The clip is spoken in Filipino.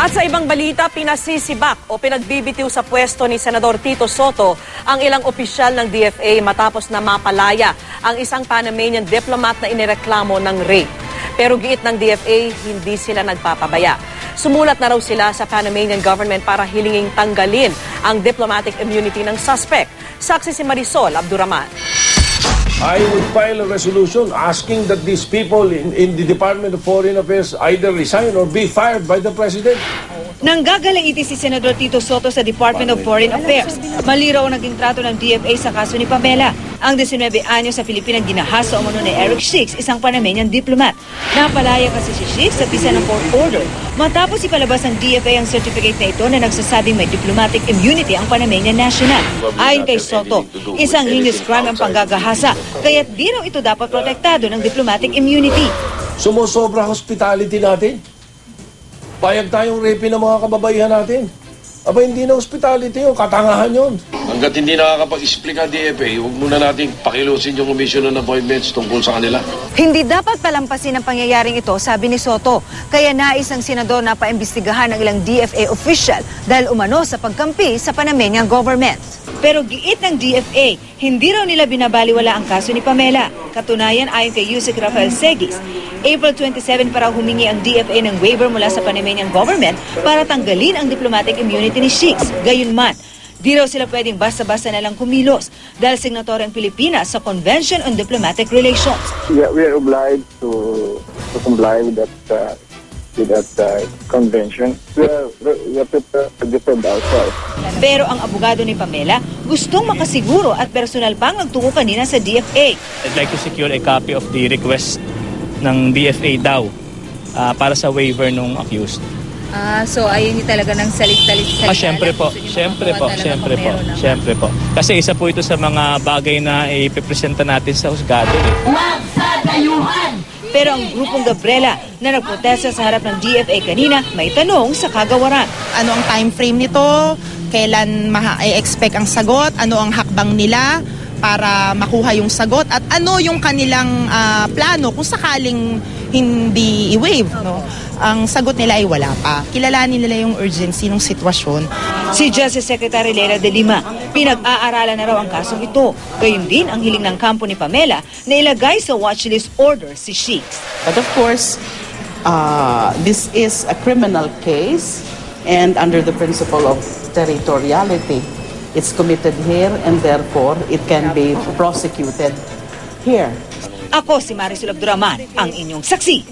At sa ibang balita, pinasisibak o pinagbibitiw sa pwesto ni Senador Tito Soto ang ilang opisyal ng DFA matapos na mapalaya ang isang Panamanian diplomat na inireklamo ng rape. Pero giit ng DFA, hindi sila nagpapabaya. Sumulat na raw sila sa Panamanian government para hilinging tanggalin ang diplomatic immunity ng suspect. Saksi si Marisol Abdurrahman. I would file a resolution asking that these people in the Department of Foreign Affairs either resign or be fired by the President. Nanggagalaiti si Senador Tito Soto sa Department of Foreign Affairs. Mali raw ang naging trato ng DFA sa kaso ni Pamela. Ang 19 anyos sa Pilipinas ginahasa umano ni Eric Shix, isang Panamanian diplomat. Napalaya kasi si Shix sa bisa ng court order matapos ipalabas ng DFA ang certificate na ito na nagsasabing may diplomatic immunity ang Panamanian national. Ayon kay Soto, isang heinous crime ang panggagahasa, kaya't di raw ito dapat protektado ng diplomatic immunity. Sumusobra hospitality natin. Payag tayong rape ng mga kababaihan natin. Aba, hindi na hospitality yun, katangahan yun. Hanggat hindi nakakapag-explain ang DFA, huwag muna natin pakilusin yung commission on appointments tungkol sa kanila. Hindi dapat palampasin ang pangyayaring ito, sabi ni Soto. Kaya nais ng senador na paimbestigahan ng ilang DFA official dahil umano sa pagkampi sa Panamanian government. Pero giit ng DFA, hindi raw nila binabaliwala ang kaso ni Pamela. Katunayan, ayon kay Yusek Rafael Seguis, April 27 para humingi ang DFA ng waiver mula sa Panamanian government para tanggalin ang diplomatic immunity ni Shix. Gayunman, di raw sila pwedeng basta-basta na lang kumilos dahil signatory ang Pilipinas sa Convention on Diplomatic Relations. We are obliged to comply with that convention. We are prepared to defend ourselves. Pero ang abogado ni Pamela gustong makasiguro at personal pang nagtungo kanina sa DFA. I'd like to secure a copy of the request ng DFA daw para sa waiver ng accused. So ayun yung talaga ng salit-salit. Syempre po. Kasi isa po ito sa mga bagay na ipipresenta natin sa husgado. Pero ang grupong Gabriela na nagprotesta sa harap ng DFA kanina may tanong sa kagawaran. Ano ang time frame nito? Kailan ma-expect ang sagot? Ano ang hakbang nila para makuha yung sagot? At ano yung kanilang plano kung sakaling hindi i-waive? No? Ang sagot nila ay wala pa. Kilalanin nila yung urgency ng sitwasyon. Si Justice Secretary Leila de Lima, pinag-aaralan na raw ang kasong ito. Gayun din ang hiling ng kampo ni Pamela na ilagay sa watchlist order si Shix. But of course, this is a criminal case and under the principle of territoriality, it's committed here and therefore it can be prosecuted here. Ako si Marisol Abdurrahman, ang inyong saksi.